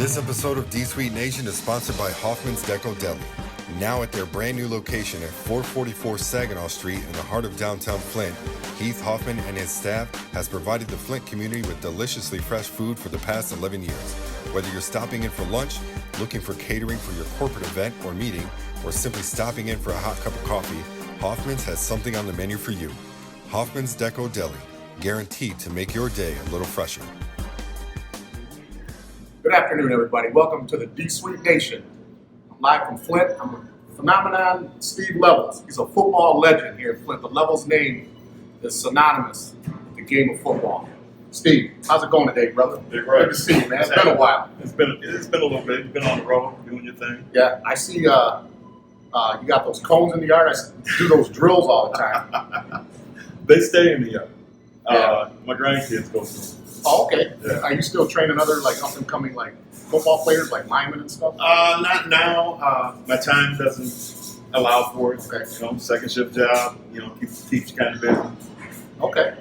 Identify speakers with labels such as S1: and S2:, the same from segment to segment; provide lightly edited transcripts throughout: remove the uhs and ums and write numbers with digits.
S1: This episode of D-Suite Nation is sponsored by Hoffman's Deco Deli. Now at their brand new location at 444 Saginaw Street in the heart of downtown Flint, Heath Hoffman and his staff has provided the Flint community with deliciously fresh food for the past 11 years. Whether you're stopping in for lunch, looking for catering for your corporate event or meeting, or simply stopping in for a hot cup of coffee, Hoffman's has something on the menu for you. Hoffman's Deco Deli, guaranteed to make your day a little fresher.
S2: Good afternoon, everybody. Welcome to the D-Suite Nation. I'm live from Flint. I'm with phenomenon Steve Levels. He's a football legend here in Flint. The Levels name is synonymous with the game of football. Steve, how's it going today, brother?
S3: Big right.
S2: Good to see you, man. It's been a while.
S3: It's been a little bit. You've been on the road doing your thing.
S2: Yeah, I see. You got those cones in the yard. I do those drills all the time.
S3: They stay in the yard.
S2: Yeah.
S3: My grandkids go through.
S2: Oh, okay.
S3: Yeah.
S2: Are you still training other like up and coming like football players, like linemen and stuff?
S3: Not now. My time doesn't allow for it.
S2: Okay.
S3: You know, second shift job. You know, keeps you kind of busy.
S2: Okay.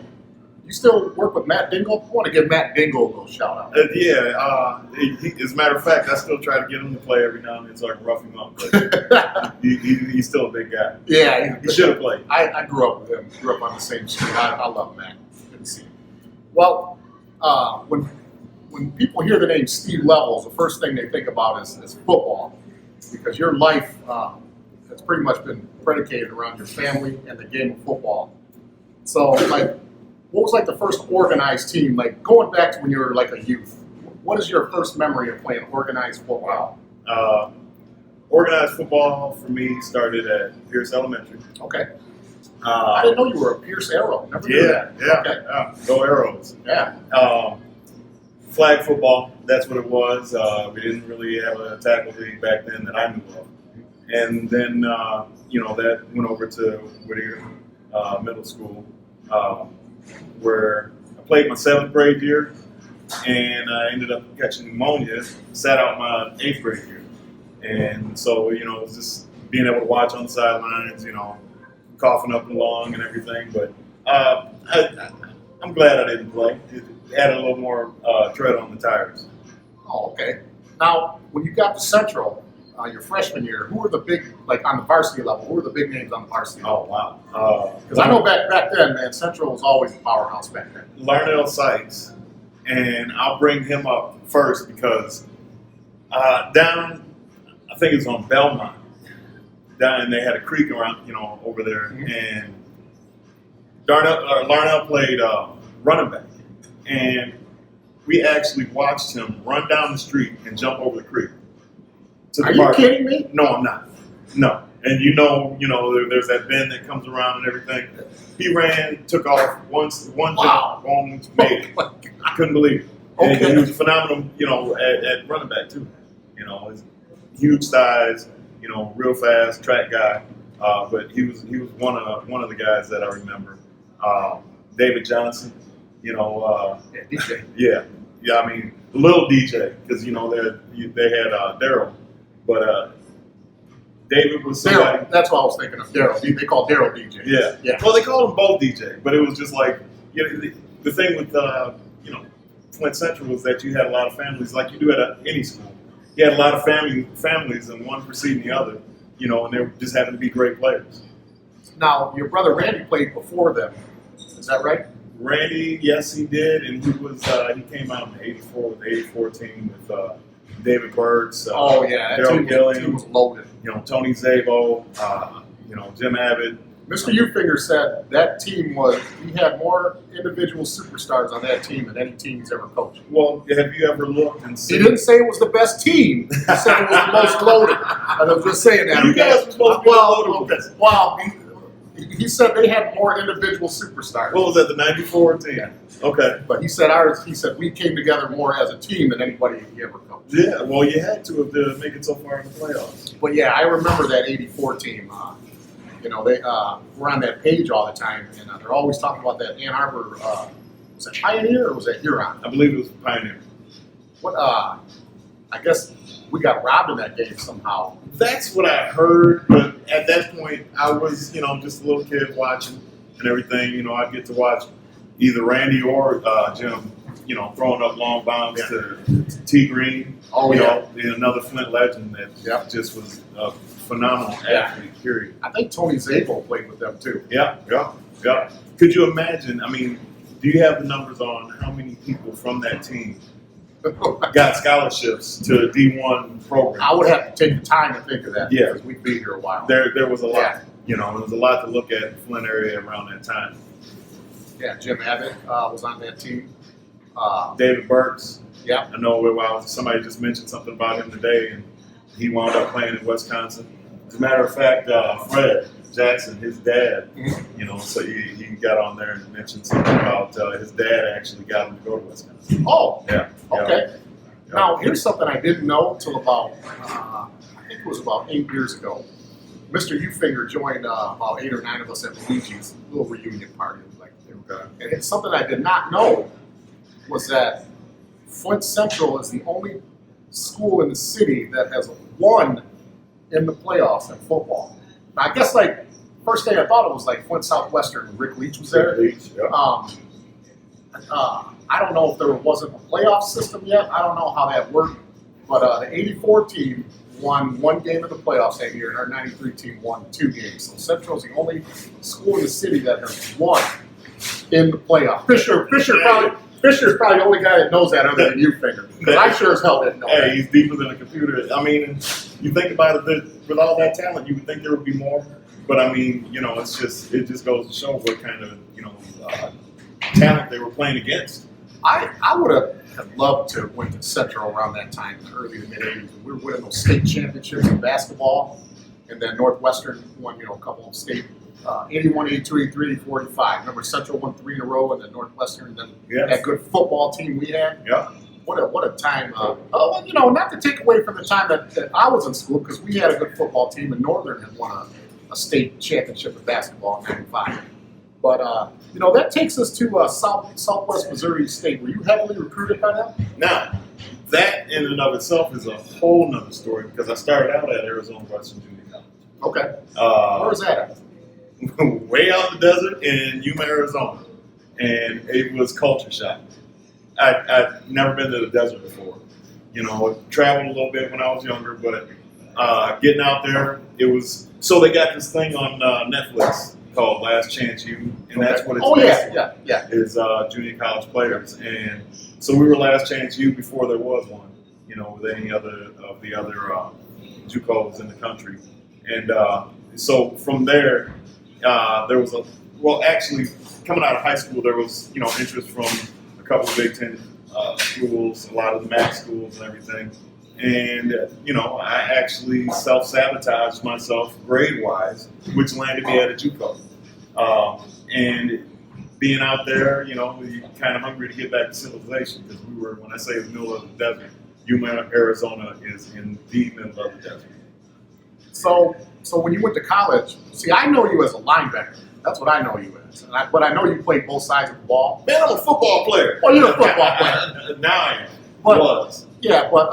S2: You still work with Matt Dingle? I want to give Matt Dingle a little shout out.
S3: As a matter of fact, I still try to get him to play every now and then so I can rough him up. But he's still a big guy.
S2: Yeah,
S3: He should have played.
S2: I grew up with him. Grew up on the same street. I love Matt. Good to see him. Well, when people hear the name Steve Levels, the first thing they think about is football, because your life has pretty much been predicated around your family and the game of football. So, like, what was like the first organized team? Like going back to when you were like a youth, what is your first memory of playing organized football?
S3: Organized football for me started at Pierce Elementary.
S2: Okay. I didn't know you were a Pierce Arrow. Never knew that.
S3: Okay. Go Arrows.
S2: Yeah.
S3: Flag football, that's what it was. We didn't really have a tackle league back then that I knew of. And then, that went over to Whittier Middle School, where I played my 7th grade year, and I ended up catching pneumonia, sat out my 8th grade year. And so, it was just being able to watch on the sidelines, coughing up and lung and everything. But I'm glad I didn't play. It added a little more tread on the tires.
S2: Oh, okay. Now, when you got to Central, your freshman year, who were the big, like on the varsity level, who were the big names on the varsity level?
S3: Oh, wow.
S2: Because I know back then, man, Central was always a powerhouse back then.
S3: Larnell Sykes, and I'll bring him up first because down, I think it was on Belmont, down, and they had a creek around, over there,
S2: Mm-hmm.
S3: and Larnell played running back, and we actually watched him run down the street and jump over the creek.
S2: Are you kidding me?
S3: No, I'm not. No. And there's that bend that comes around and everything. He ran, took off one
S2: Wow.
S3: jump, almost made it. I couldn't believe it.
S2: Okay.
S3: And he was phenomenal, at running back too. His huge size, real fast track guy. But he was one of the guys that I remember. David Johnson,
S2: DJ.
S3: Yeah. I mean, little DJ because they had Daryl, but David was somebody.
S2: Daryl, that's what I was thinking of. Daryl. They call Daryl DJ.
S3: Yeah. Well, they called him both DJ, but it was just like the thing with Flint Central was that you had a lot of families, like you do at any school. You had a lot of families, and one preceding the other, and they just happened to be great players.
S2: Now, your brother Randy played before them. Is that right?
S3: Randy, yes, he did, and he came out in '84 with the '84 team with David Birds.
S2: That
S3: Daryl
S2: team was loaded.
S3: Tony Zabo, Jim Abbott.
S2: Mr. Ufinger said that team he had more individual superstars on that team than any team he's ever coached.
S3: Well, have you ever looked and seen?
S2: He didn't say it was the best team. He said it was the most loaded. I was just saying that.
S3: You guys were supposed to be loaded with this.
S2: Wow. He said they had more individual superstars.
S3: What was that, the '94 team?
S2: Yeah.
S3: Okay.
S2: But he said we came together more as a team than anybody he ever coached.
S3: Yeah, well, you had to make it so far in the playoffs.
S2: But yeah, I remember that '84 team. They were on that page all the time, and they're always talking about that Ann Arbor. Was it Pioneer or was it Huron?
S3: I believe it was Pioneer.
S2: What? I guess we got robbed in that game somehow.
S3: That's what I heard, but at that point, I was, just a little kid watching and everything. I'd get to watch either Randy or Jim throwing up long bombs
S2: Yeah.
S3: to T Green.
S2: Oh,
S3: Another Flint legend that just was a phenomenal athlete. Period.
S2: I think Tony Zabel played with them too.
S3: Yeah. Could you imagine? I mean, do you have the numbers on how many people from that team got scholarships to D1 programs?
S2: I would have to take the time to think of that.
S3: Yeah.
S2: Because we'd be here a while.
S3: There was a lot.
S2: Yeah.
S3: There was a lot to look at in the Flint area around that time.
S2: Yeah, Jim Abbott was on that team.
S3: David Burks.
S2: Yeah.
S3: I know somebody just mentioned something about him today, and he wound up playing in Wisconsin. As a matter of fact, Fred Jackson, his dad, so he got on there and mentioned something about his dad actually got him to go to Wisconsin.
S2: Oh,
S3: Yeah.
S2: okay.
S3: Yeah.
S2: Now, here's something I didn't know until about, I think it was about 8 years ago. Mr. Ufinger joined about 8 or 9 of us at Luigi's little reunion party. And it's something I did not know was that Flint Central is the only school in the city that has won in the playoffs in football. Now, I guess first thing I thought it was Flint Southwestern. Rick Leach was there. I don't know if there wasn't a playoff system yet. I don't know how that worked. But the 84 team won 1 game in the playoffs that year, and our 93 team won 2 games. So Central is the only school in the city that has won in the playoffs. Fisher's probably the only guy that knows that other than you, Finger. Because I sure as hell didn't know that.
S3: He's deeper than a computer. I mean, you think about it, with all that talent, you would think there would be more. But I mean, it just goes to show what kind of, talent they were playing against.
S2: I would have loved to have went to Central around that time, in the early to mid 80s. We were winning those state championships in basketball, and then Northwestern won, a couple of state 81, 82, 83, 84, 85. Remember, Central won 3 in a row, and then Northwestern, and then that good football team we had.
S3: Yeah.
S2: What a time. Not to take away from the time that I was in school, because we had a good football team, and Northern had won a state championship in basketball in 95. But, that takes us to Southwest Missouri State. Were you heavily recruited by them?
S3: Now, that in and of itself is a whole nother story, because I started out at Arizona Western Junior College.
S2: Okay. Where was that at?
S3: Way out in the desert in Yuma, Arizona. And it was culture shock. I'd never been to the desert before. Traveled a little bit when I was younger, but getting out there, it was... So they got this thing on Netflix called Last Chance U, and that's what it's based on.
S2: Yeah.
S3: Is junior college players. And so we were Last Chance U before there was one, with any other of the other JUCOs in the country. And so from there, there was actually, coming out of high school, there was, interest from a couple of Big Ten schools, a lot of the MAC schools and everything. And, I actually self-sabotaged myself grade-wise, which landed me at a JUCO. And being out there, you're kind of hungry to get back to civilization, because we were, when I say the middle of the desert, Yuma, Arizona is in the middle of the desert.
S2: So when you went to college, see, I know you as a linebacker. That's what I know you as. But I know you played both sides of the ball.
S3: Man, I'm a football player.
S2: Oh, you're a football player.
S3: Now I am.
S2: Was. Yeah, but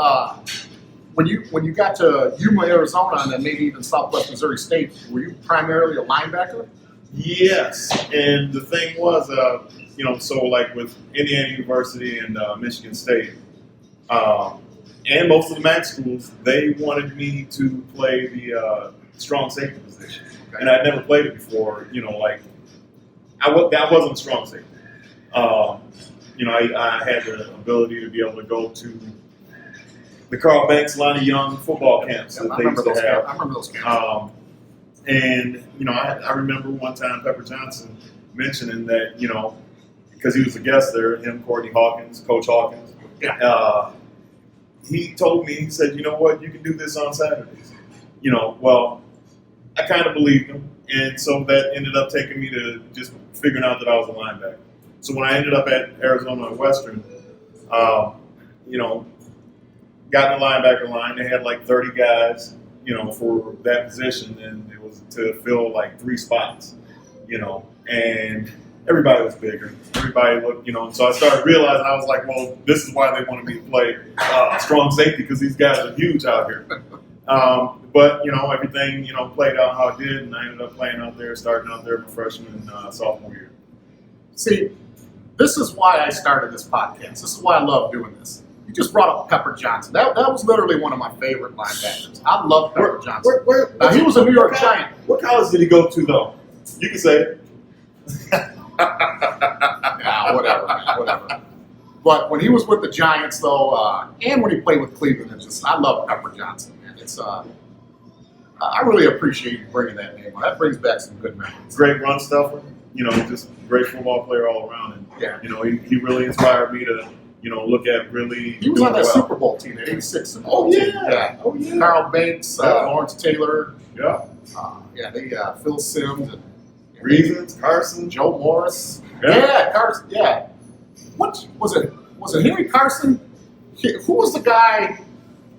S2: when you got to Yuma, Arizona, and then maybe even Southwest Missouri State, were you primarily a linebacker?
S3: Yes, and the thing was, so like with Indiana University and Michigan State, and most of the MAC schools, they wanted me to play the strong safety position, and I'd never played it before. That wasn't strong safety. I had the ability to be able to go to the Carl Banks, Lonnie Young football camps that they used to have.
S2: I remember those camps.
S3: And, I remember one time Pepper Johnson mentioning that, because he was a guest there, him, Courtney Hawkins, Coach Hawkins.
S2: Yeah.
S3: He told me, he said, you know what, you can do this on Saturdays. Well, I kind of believed him. And so that ended up taking me to just figuring out that I was a linebacker. So when I ended up at Arizona Western, got in the linebacker line. They had like 30 guys, for that position, and it was to fill like 3 spots, and everybody was bigger. Everybody looked, so I started realizing, I was like, well, this is why they wanted me to play strong safety, because these guys are huge out here. But, everything, played out how it did, and I ended up playing out there, starting out there my freshman and sophomore year.
S2: See, This is why I started this podcast. This is why I love doing this. You just brought up Pepper Johnson. That was literally one of my favorite linebackers. I love Pepper Johnson. Now, he was a New York Giant.
S3: What college did he go to, though? You can say it.
S2: Yeah, whatever, man, whatever. But when he was with the Giants, though, and when he played with Cleveland, I love Pepper Johnson, man. I really appreciate you bringing that name. That brings back some good memories.
S3: Great run stuffer. Just great football player all around. And,
S2: yeah.
S3: He really inspired me to, look at really.
S2: He was on that Super Bowl team, that '86.
S3: Oh, yeah. Oh, yeah.
S2: Carl Banks, Lawrence Taylor.
S3: Yeah.
S2: They Phil Simms. And
S3: Reasons, Carson.
S2: Joe Morris.
S3: Yeah.
S2: Carson. Yeah. What was it? Was it Harry Carson? Who was the guy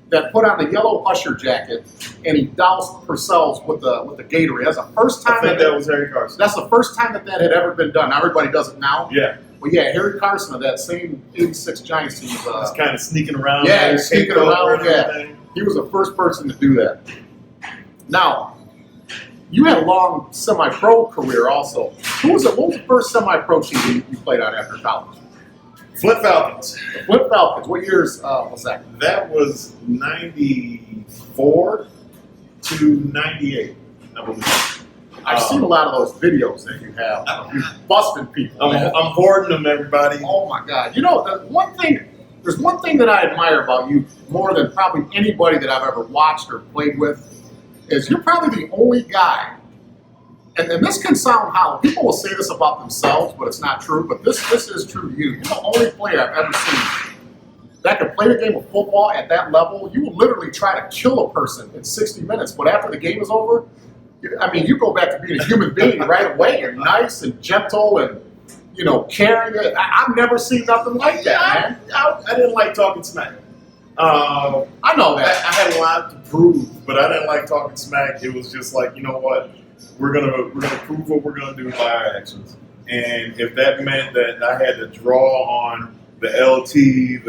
S2: that put on the yellow Usher jacket and he doused Purcell's with the Gatorade? That's the first time.
S3: I think that was Harry Carson.
S2: That's the first time that had ever been done. Now everybody does it now.
S3: Yeah.
S2: Well, yeah, Harry Carson of that same '86 Giants team was
S3: kind of sneaking around.
S2: Yeah, he's sneaking around. Yeah, he was the first person to do that. Now, you had a long semi-pro career also. What was the first semi-pro team you played on after college?
S3: Flint Falcons.
S2: The Flint Falcons. What years was that?
S3: That was 94 to 98, I believe.
S2: I've seen a lot of those videos that you have of you busting people.
S3: I'm hoarding them, everybody.
S2: Oh my God! There's one thing that I admire about you more than probably anybody that I've ever watched or played with, is you're probably the only guy. And this can sound hollow. People will say this about themselves, but it's not true. But this is true to you. You're the only player I've ever seen that can play the game of football at that level. You will literally try to kill a person in 60 minutes, but after the game is over, you go back to being a human being right away. You're nice and gentle and, caring. I've never seen nothing like that, man.
S3: I didn't like talking smack.
S2: I know that.
S3: I had a lot to prove, but I didn't like talking smack. It was just like, you know what? We're gonna prove what we're gonna do by our actions. And if that meant that I had to draw on the LT,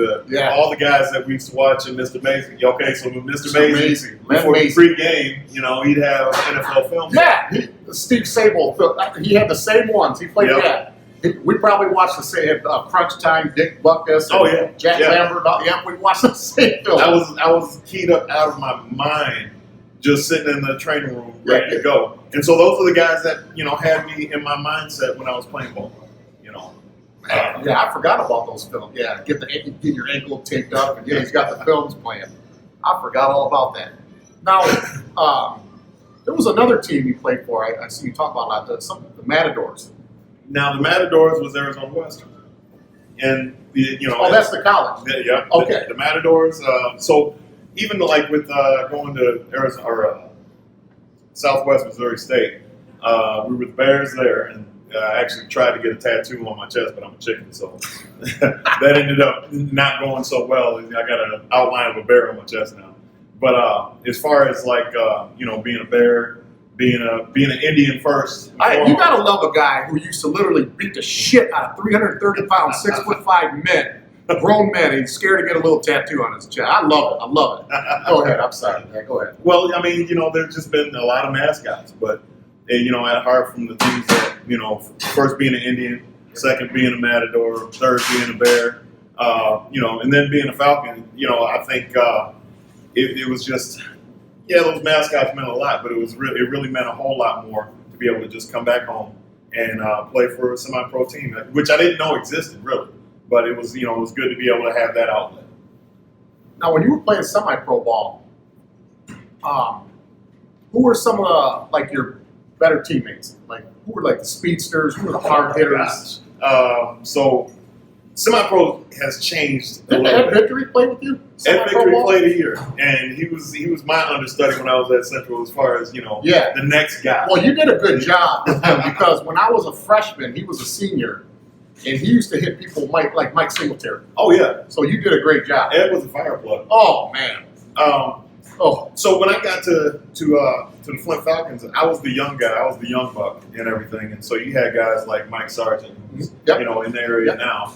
S3: all the guys that we used to watch and Mr. Mason. Okay, so with Mr. Mason, before the pre-game, he'd have NFL film.
S2: Yeah, Steve Sable, he had the same ones. He played that. We probably watched the same Crunch Time, Dick Butkus, Jack Lambert. Yeah, we watched the same film.
S3: I was keyed up out of my mind, just sitting in the training room, ready to go. And so those are the guys that had me in my mindset when I was playing ball.
S2: I forgot about those films. Yeah, get your ankle taped up, and he's got the films playing. I forgot all about that. Now, there was another team you played for. I see you talk about a lot. The Matadors.
S3: Now, the Matadors was Arizona Western, and
S2: that's the college.
S3: Yeah.
S2: Okay.
S3: The Matadors. So even like with going to Arizona or Southwest Missouri State, we were the Bears there, and I actually tried to get a tattoo on my chest, but I'm a chicken, so that ended up not going so well. I got an outline of a bear on my chest now. But as far as like being a bear, being an Indian first,
S2: you gotta love a guy who used to literally beat the shit out of 330-pound, 6'5" men, grown men. He's scared to get a little tattoo on his chest. I love it. Go ahead. I'm sorry. Yeah, go ahead.
S3: Well, there's just been a lot of mascots, but at heart from the teams that first being an Indian, second being a Matador, third being a Bear, and then being a Falcon. I think it was just. Yeah, those mascots meant a lot, but it really meant a whole lot more to be able to just come back home and play for a semi-pro team, which I didn't know existed really, but it was it was good to be able to have that outlet.
S2: Now, when you were playing semi-pro ball, who were some of your better teammates? Like who were the speedsters? Who were the hard hitters?
S3: So semi-pro has changed a
S2: Did
S3: little
S2: Ed
S3: bit.
S2: Victory play with you?
S3: Ed Victory played a year, and he was my understudy when I was at Central as far as, the next guy.
S2: Well, you did a good job with him because when I was a freshman, he was a senior, and he used to hit people like Mike Singletary.
S3: Oh, yeah.
S2: So you did a great job.
S3: Ed was a fire plug.
S2: Oh, man.
S3: So when I got to the Flint Falcons, I was the young guy. I was the young buck and everything. And so you had guys like Mike Sargent, who's, in the area now.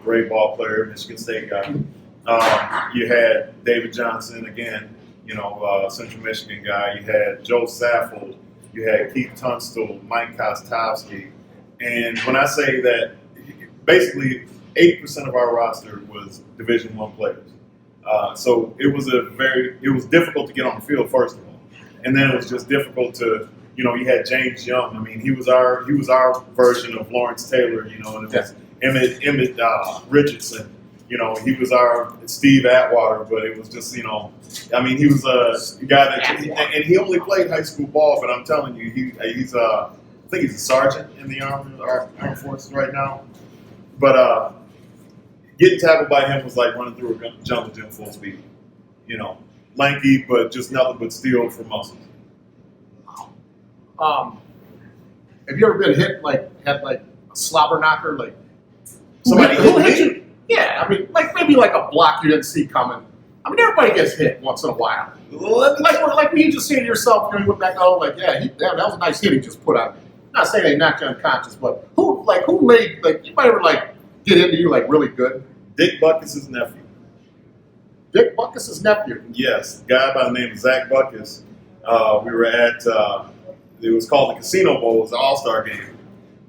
S3: Great ball player, Michigan State guy. You had David Johnson, again, Central Michigan guy. You had Joe Saffold. You had Keith Tunstall, Mike Kostovsky. And when I say that basically 80% of our roster was Division I players. So it was difficult to get on the field first of all, and then it was just difficult to, you had James Young. I mean, he was our version of Lawrence Taylor, and it was Emmett Richardson. He was our Steve Atwater, but it was just, I mean, he was a guy that, and he only played high school ball. But I'm telling you, he's I think he's a sergeant in the armed forces right now. But getting tackled by him was like running through a jungle gym full speed. Lanky, but just nothing but steel for muscles.
S2: Have you ever been hit had a slobber knocker
S3: Somebody
S2: who
S3: hit
S2: hit you? Yeah, I mean maybe a block you didn't see coming. I mean everybody gets hit once in a while. Like when you just say to yourself, you went back, that was a nice hit he just put on me. Not saying they knocked you unconscious, but who made you might ever get into you really good?
S3: Dick Buckus' nephew.
S2: Dick Buckus' nephew.
S3: Yes, a guy by the name of Zach Buckus. We were at it was called the Casino Bowl. It was an all-star game.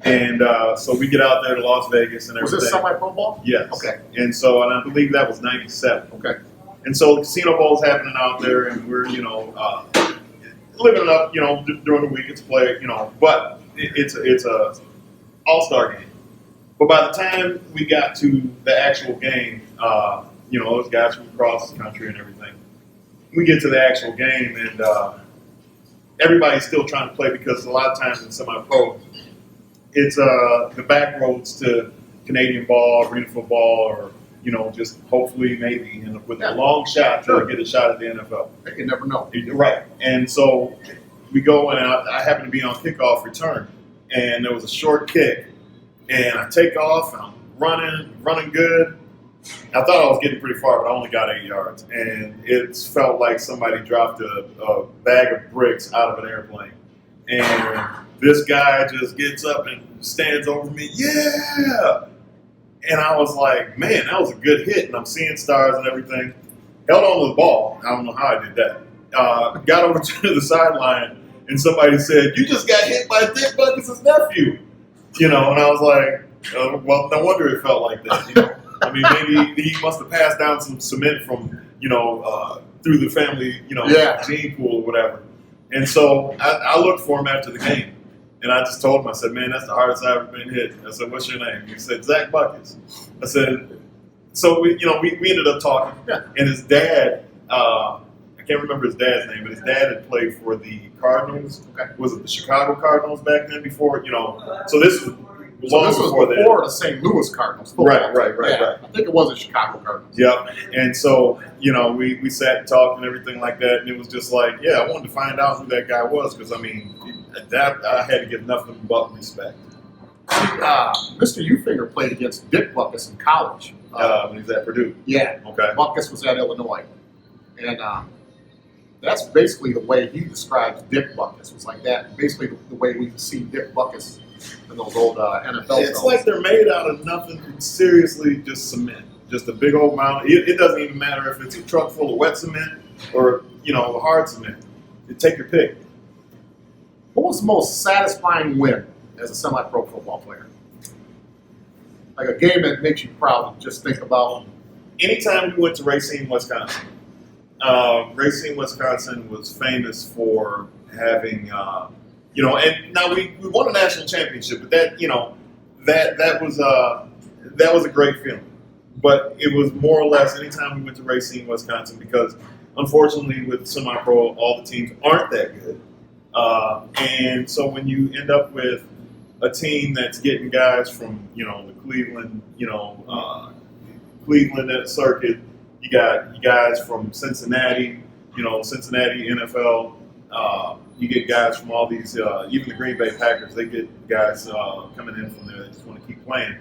S3: And so we get out there to Las Vegas and everything.
S2: Was this semi-pro ball?
S3: Yes.
S2: Okay.
S3: And so, and I believe that was 97.
S2: Okay.
S3: And so the Casino Bowl's happening out there, and we're, living it up, during the week it's play, but it's a all-star game. But by the time we got to the actual game, those guys from across the country and everything, we get to the actual game, and everybody's still trying to play because a lot of times in semi-pro, it's the back roads to Canadian ball, arena football, or just hopefully maybe with a long shot to get a shot at the NFL.
S2: You never know.
S3: Right. And so we go, and I happen to be on kickoff return, and there was a short kick, and I take off, and I'm running good. I thought I was getting pretty far, but I only got 8 yards, and it felt like somebody dropped a bag of bricks out of an airplane. And this guy just gets up and stands over me, yeah! And I was like, man, that was a good hit, and I'm seeing stars and everything. Held on to the ball. I don't know how I did that. Got over to the sideline, and somebody said, you just got hit by Dick Buckus' nephew. And I was like, well, no wonder it felt like that, I mean, maybe he must have passed down some cement from, through the family, gene pool or whatever. And so I looked for him after the game, and I just told him, I said, man, that's the hardest I've ever been hit. I said, what's your name? He said, Zach Buckus. I said, so we ended up talking, and his dad, I can't remember his dad's name, but his dad had played for the Cardinals. Okay. Was it the Chicago Cardinals back then before, so this was before
S2: the St. Louis Cardinals.
S3: Right.
S2: I think it was the Chicago Cardinals.
S3: Yep. And so, we sat and talked and everything like that, and it was just like, yeah, I wanted to find out who that guy was because, I mean, that I had to give nothing but respect.
S2: Mr. Ufinger played against Dick Buckus in college.
S3: When he's at Purdue.
S2: Yeah.
S3: Okay.
S2: Buckus was at Illinois. And that's basically the way he describes Dick Buckus. Was like that. Basically the way we see Dick Buckus in those old NFL
S3: It's like they're made out of nothing, seriously, just cement. Just a big old mountain. It doesn't even matter if it's a truck full of wet cement or, hard cement. You take your pick.
S2: What was the most satisfying win as a semi-pro football player? Like a game that makes you proud to just think about.
S3: Anytime we went to Racine, Wisconsin. Racine, Wisconsin was famous for having, and now we won a national championship, but that was a great feeling. But it was more or less anytime we went to Racine, Wisconsin, because unfortunately with semi-pro, all the teams aren't that good. And so when you end up with a team that's getting guys from, the Cleveland, Cleveland circuit, you got you guys from Cincinnati, Cincinnati NFL. You get guys from all these, even the Green Bay Packers, they get guys coming in from there that just want to keep playing.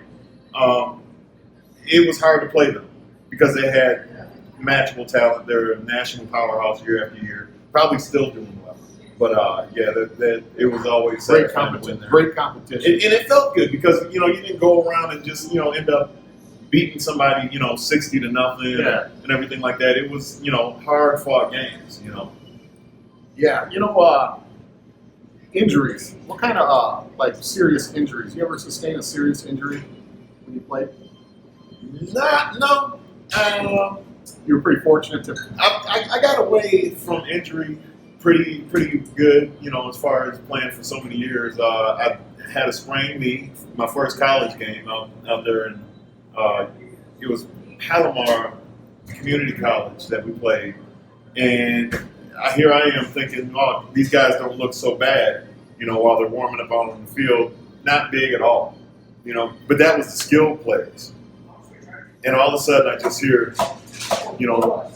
S3: It was hard to play them because they had matchable talent. They're a national powerhouse year after year, probably still doing well. But that it was always
S2: great competition. Great competition,
S3: and it felt good because you didn't go around and just end up beating somebody 60-0 and everything like that. It was hard fought games.
S2: Yeah, injuries. What kind of serious injuries? You ever sustain a serious injury when you played?
S3: No.
S2: You were pretty fortunate to.
S3: I got away from injury pretty good, as far as playing for so many years. I had a sprained knee my first college game out there, and it was Palomar Community College that we played. And here I am thinking, oh, these guys don't look so bad, while they're warming up out on the field. Not big at all, But that was the skilled players. And all of a sudden I just hear,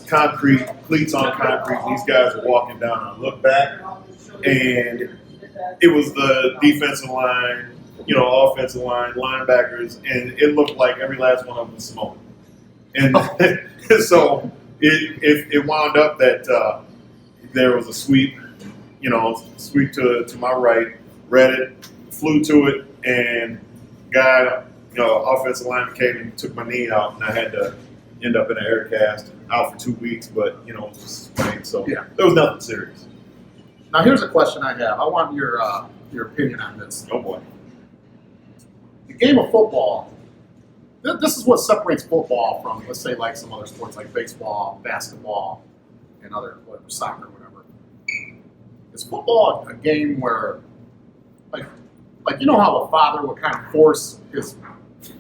S3: concrete, cleats on concrete. These guys are walking down. I look back, and it was the defensive line, offensive line, linebackers, and it looked like every last one of them was smoking. And so it wound up that there was a sweep, sweep to my right, read it, flew to it, and guy, offensive lineman came and took my knee out, and I had to end up in an air cast, out for 2 weeks, but, it was just sprained, so
S2: yeah.
S3: There was nothing serious.
S2: Now, here's a question I have. I want your opinion on this.
S3: Oh, boy.
S2: The game of football, this is what separates football from, let's say, like some other sports like baseball, basketball, and other, whatever, soccer, whatever. Is football a game where, like how a father would kind of force his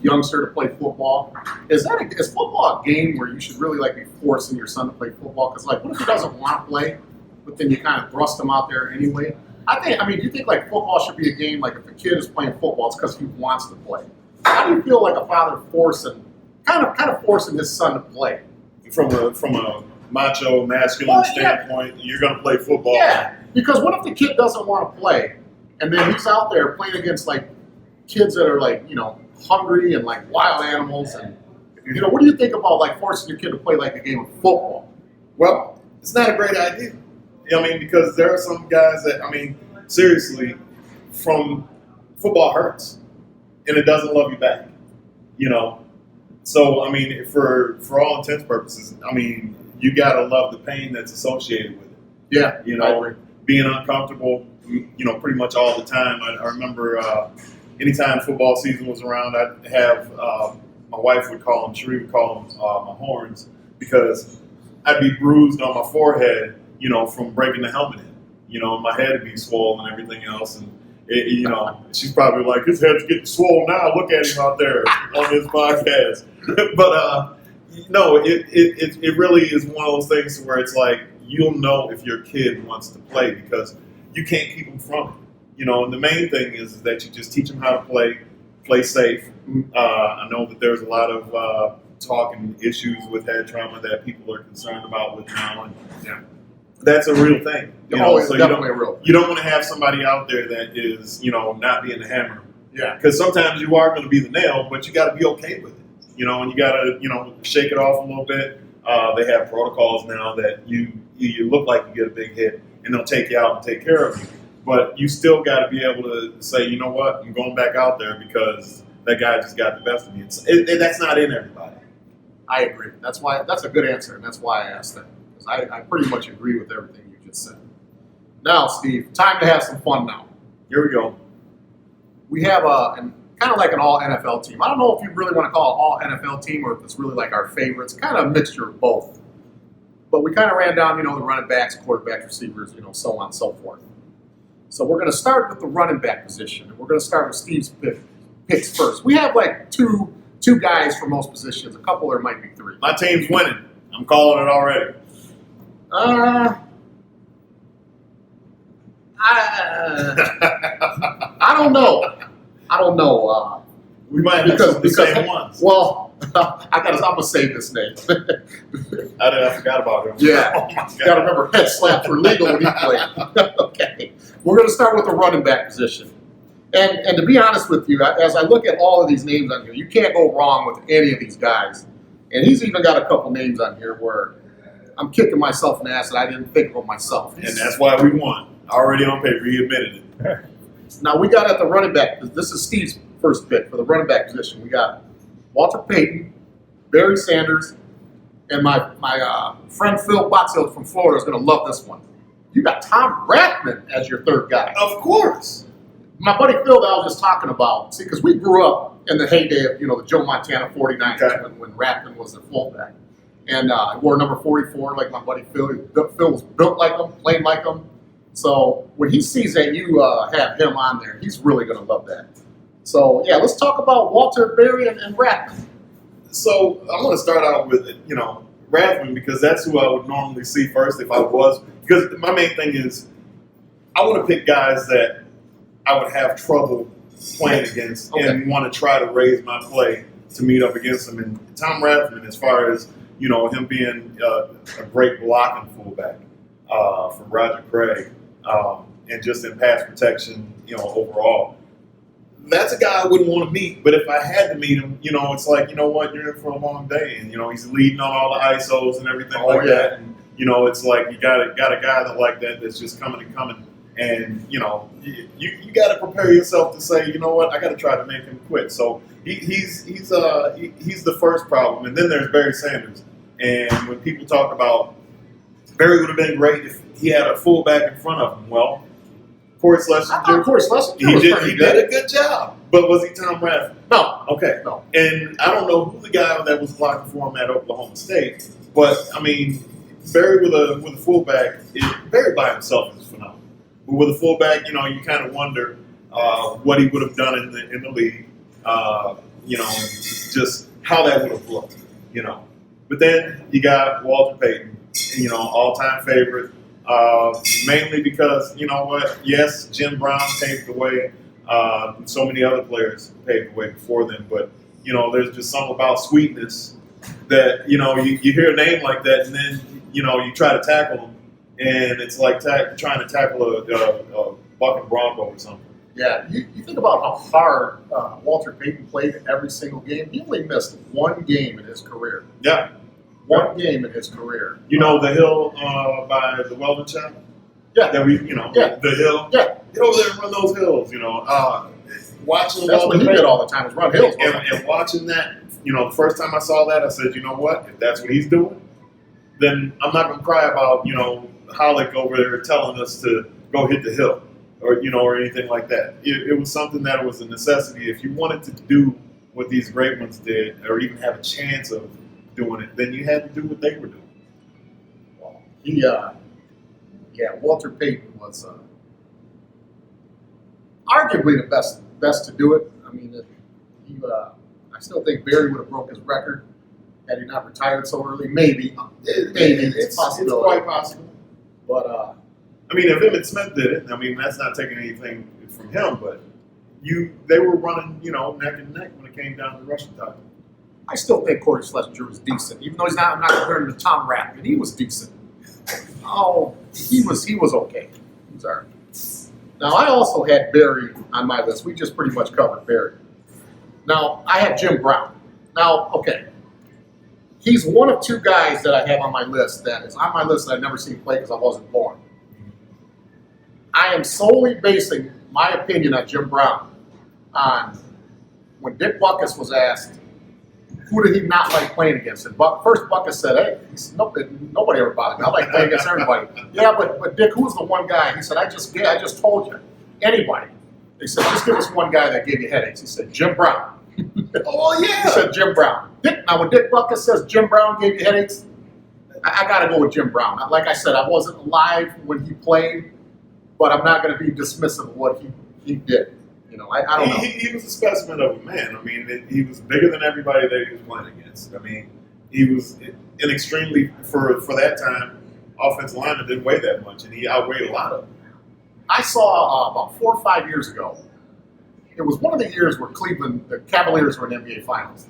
S2: youngster to play football? Is football a game where you should really be forcing your son to play football? Because what if he doesn't want to play, but then you kind of thrust him out there anyway? Do you think football should be a game if a kid is playing football, it's because he wants to play? How do you feel like a father kind of forcing his son to play?
S3: From a macho, masculine standpoint, you're going to play football.
S2: Yeah, because what if the kid doesn't want to play, and then he's out there playing against kids that are hungry and wild animals, and what do you think about forcing your kid to play a game of football?
S3: Well, it's not a great idea. Because there are some guys that, seriously, from football hurts, and it doesn't love you back, So, for all intents and purposes, you got to love the pain that's associated with it.
S2: Yeah.
S3: Being uncomfortable, pretty much all the time. I remember anytime football season was around, I'd have, my wife would call them, Cherie would call them my horns, because I'd be bruised on my forehead, from breaking the helmet in. My head would be swollen and everything else. And, she's probably like, his head's getting swollen now. Look at him out there on his podcast. But, no, it really is one of those things where it's you'll know if your kid wants to play because you can't keep them from it. And the main thing is that you just teach them how to play safe. I know that there's a lot of talk and issues with head trauma that people are concerned about with now. And, that's a real thing.
S2: So definitely real.
S3: You don't want to have somebody out there that is, not being the hammer.
S2: Yeah.
S3: Because sometimes you are going to be the nail, but you got to be okay with it. And you got to, shake it off a little bit. They have protocols now that you look like you get a big hit, and they'll take you out and take care of you. But you still got to be able to say, you know what, I'm going back out there because that guy just got the best of me. That's not in everybody.
S2: I agree. That's a good answer, and that's why I asked that. I pretty much agree with everything you just said. Now, Steve, time to have some fun now.
S3: Here we go.
S2: We have kind of like an all NFL team. I don't know if you really want to call it all NFL team or if it's really our favorites. Kind of a mixture of both. But we kind of ran down, the running backs, quarterbacks, receivers, so on and so forth. So we're going to start with the running back position, and we're going to start with Steve's picks first. We have two guys for most positions. A couple, there might be three.
S3: My team's winning. I'm calling it already.
S2: I don't know.
S3: We might have some of the same ones.
S2: Well, I'm gonna save this name.
S3: I forgot about him.
S2: Yeah,
S3: Oh my God.
S2: Got to remember head slaps were legal when he played. Okay, we're gonna start with the running back position. And to be honest with you, as I look at all of these names on here, you can't go wrong with any of these guys. And he's even got a couple names on here where I'm kicking myself in the ass and I didn't think of them myself.
S3: And that's why we won. Already on paper, he admitted it.
S2: Now we got at the running back. This is Steve's first pick for the running back position. We got Walter Payton, Barry Sanders, and my friend Phil Botzhill from Florida is going to love this one. You got Tom Rathman as your third guy.
S3: Of course.
S2: My buddy Phil that I was just talking about, see, because we grew up, in the heyday of, the Joe Montana 49ers
S3: Okay.
S2: when Rathman was their fullback. And he wore number 44 like my buddy Phil. Phil was built like him, played like him. So when he sees that you have him on there, he's really going to love that. So, yeah, let's talk about Walter, Berry, and Rathman.
S3: So I want to start out with, Rathman, because that's who I would normally see first if I was. Because my main thing is I want to pick guys that I would have trouble playing against and want to try to raise my play to meet up against them. And Tom Rathman, as far as, him being a great blocking fullback from Roger Craig and just in pass protection, overall. That's a guy I wouldn't want to meet, but if I had to meet him, it's like, what, you're in for a long day, and he's leading on all the ISOs and everything that. And it's like you got a guy that's just coming, and you got to prepare yourself to say, what, I got to try to make him quit. So he's the first problem, and then there's Barry Sanders. And when people talk about Barry would have been great if he had a fullback in front of him, well. Corey Schlesinger. He did a good job. But was he Tom Rathman?
S2: No.
S3: Okay.
S2: No.
S3: And I don't know who the guy that was blocking for him at Oklahoma State, but I mean, Barry with a fullback, Barry by himself is phenomenal. But with a fullback, you kind of wonder what he would have done in the league. Just how that would have looked. But then you got Walter Payton, all-time favorite. Mainly because, yes, Jim Brown paved the way. So many other players paved the way before them. But, there's just something about sweetness that, you hear a name like that and then, you try to tackle them. And it's like trying to tackle a bucking bronco or something.
S2: Yeah, you think about how hard Walter Payton played every single game. He only missed one game in his career.
S3: Yeah.
S2: One game in his career.
S3: The hill by the Weldon shop?
S2: Yeah.
S3: That the hill?
S2: Yeah.
S3: Get over there and run those hills, Watching
S2: That's what he did all the time, is run hills.
S3: And watching that, the first time I saw that, I said, you know what? If that's what he's doing, then I'm not going to cry about, Hollick over there telling us to go hit the hill or anything like that. It was something that was a necessity. If you wanted to do what these great ones did or even have a chance of doing it, then you had to do what they were doing.
S2: Well, Walter Payton was arguably the best to do it. I mean, I still think Barry would have broke his record had he not retired so early. Maybe it's possible.
S3: It's quite possible.
S2: But
S3: I mean, if Emmitt Smith did it, I mean, that's not taking anything from him, but they were running, neck and neck when it came down to rushing time.
S2: I still think Corey Schlesinger was decent, even though I'm not comparing him to Tom Rathman. He was decent. Oh, he was okay. He was all right. Now, I also had Barry on my list. We just pretty much covered Barry. Now, I had Jim Brown. Now, okay, he's one of two guys that I have on my list that is on my list that I've never seen play because I wasn't born. I am solely basing my opinion on Jim Brown on when Dick Butkus was asked, who did he not like playing against? And first Butkus said, hey, nobody ever bothered me. I like playing against everybody. Yeah, but Dick, who's the one guy? He said, I just told you. Anybody. They said, just give us one guy that gave you headaches. He said, Jim Brown.
S3: Oh, yeah.
S2: He said, Jim Brown. Now, when Dick Butkus says Jim Brown gave you headaches, I got to go with Jim Brown. Like I said, I wasn't alive when he played, but I'm not going to be dismissive of what he did. I don't know.
S3: He was a specimen of a man. I mean, he was bigger than everybody that he was playing against. I mean, he was an extremely, for that time, offensive lineman didn't weigh that much, and he outweighed a lot of them.
S2: I saw about 4 or 5 years ago, it was one of the years where the Cavaliers were in NBA Finals.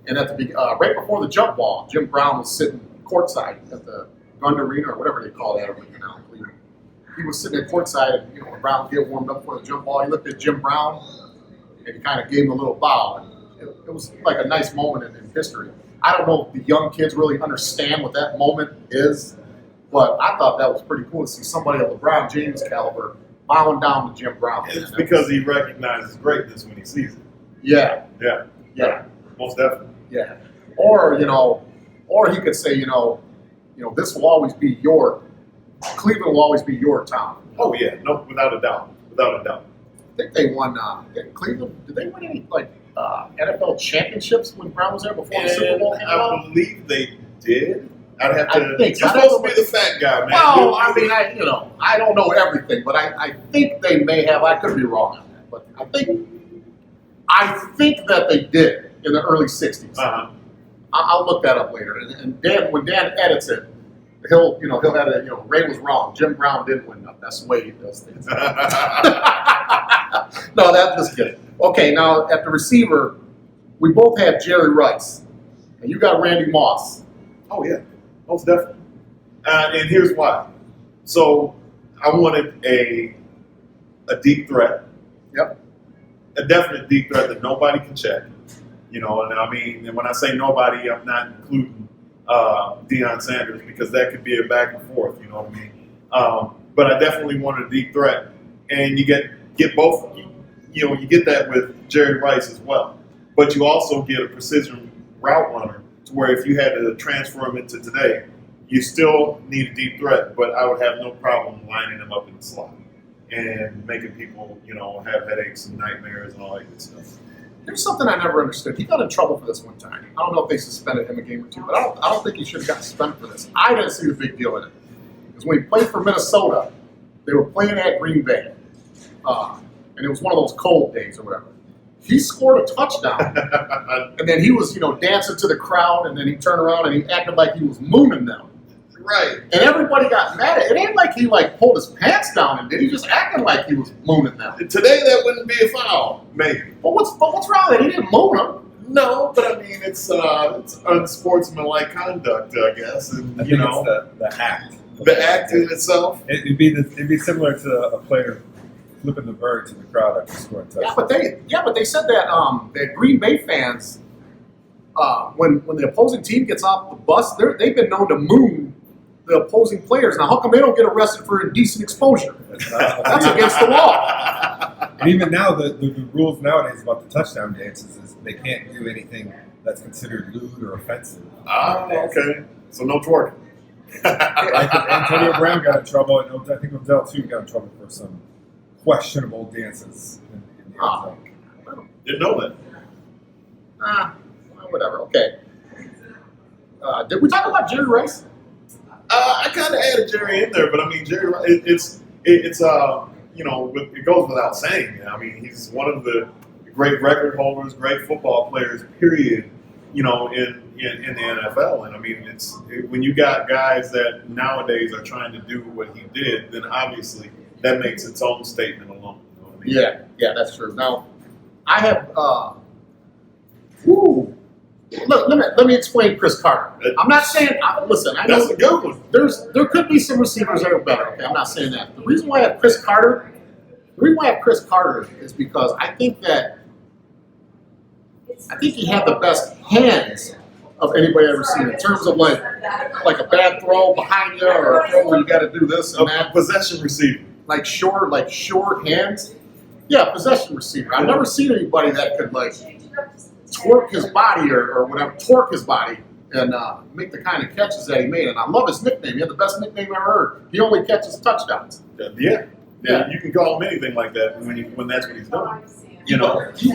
S2: And at right before the jump ball, Jim Brown was sitting courtside at the Gund Arena, or whatever they call that over now in Cleveland. He was sitting at courtside, and when Brown get warmed up for the jump ball, he looked at Jim Brown, and he kind of gave him a little bow. And it was like a nice moment in history. I don't know if the young kids really understand what that moment is, but I thought that was pretty cool to see somebody of LeBron James caliber bowing down to Jim Brown.
S3: It's because he recognizes greatness when he sees it.
S2: Yeah.
S3: Yeah. Most definitely.
S2: Yeah. Or he could say, this will always be Cleveland will always be your town.
S3: Oh yeah, no, without a doubt.
S2: I think they won. Cleveland, did they win any NFL championships when Brown was there before the Super Bowl came out?
S3: I believe they did. I'd have to.
S2: I think
S3: You're
S2: so.
S3: supposed to be the fat guy, man.
S2: Well, I mean, I don't know everything, but I think they may have. I could be wrong on that, but I think that they did in the early '60s.
S3: Uh-huh.
S2: I'll look that up later. And Dan, when Dan edits it, he'll have it. Ray was wrong. Jim Brown didn't win. That's the way he does things. No, that's just kidding. Okay, now at the receiver, we both had Jerry Rice, and you got Randy Moss.
S3: Oh yeah, most definitely. And here's why. So I wanted a deep threat.
S2: Yep.
S3: A definite deep threat that nobody can check. And I mean, and when I say nobody, I'm not including Deion Sanders, because that could be a back and forth. You know what I mean? But I definitely wanted a deep threat, and you get both. You get that with Jerry Rice as well, but you also get a precision route runner to where if you had to transfer him into today, you still need a deep threat, but I would have no problem lining him up in the slot and making people, have headaches and nightmares and all that good stuff.
S2: There's something I never understood. He got in trouble for this one time. I don't know if they suspended him a game or two, but I don't think he should have got suspended for this. I didn't see the big deal in it. Because when he played for Minnesota, they were playing at Green Bay. And it was one of those cold days or whatever. He scored a touchdown, and then he was, dancing to the crowd, and then he turned around and he acted like he was mooning them.
S3: Right.
S2: And everybody got mad at it. It ain't like he pulled his pants down and did. He just acted like he was mooning them.
S3: Today that wouldn't be a foul, maybe.
S2: But what's wrong with it? He didn't moon them.
S3: No, but I mean it's unsportsmanlike conduct, I guess, and
S4: I think it's the act.
S3: the act in itself.
S4: It'd be similar to a player flipping the bird to the crowd after scoring a touchdown.
S2: But they said that that Green Bay fans, when the opposing team gets off the bus, they've been known to moon the opposing players. Now, how come they don't get arrested for indecent exposure? That's against the law.
S4: And even now, the rules nowadays about the touchdown dances is they can't do anything that's considered lewd or offensive.
S3: Ah, okay. So no twerking.
S4: Like Antonio Brown got in trouble, and I think Odell too got in trouble for some questionable dances in the NFL.
S3: Didn't know that.
S2: Well, whatever. Okay. Did we talk about Jerry Rice?
S3: I kind of added Jerry in there, but I mean, Jerry, it goes without saying. I mean, he's one of the great record holders, great football players, period. In the NFL, and I mean, when you got guys that nowadays are trying to do what he did, then obviously that makes its own statement alone. You know what I mean?
S2: Yeah, that's true. Now, I have. Let me explain Chris Carter. I'm not saying. Listen, I know
S3: That's a good one.
S2: there could be some receivers that are better. Okay, I'm not saying that. The reason why I have Chris Carter is because I think he had the best hands of anybody I've ever seen in terms of like a bad throw behind you or a throw where you got to do this and
S3: A
S2: that.
S3: possession receiver.
S2: Like short hands. Yeah, possession receiver. I've never seen anybody that could torque his body and make the kind of catches that he made. And I love his nickname. He had the best nickname I ever heard. He only catches touchdowns.
S3: Yeah. You can call him anything like that when that's what he's doing.
S2: You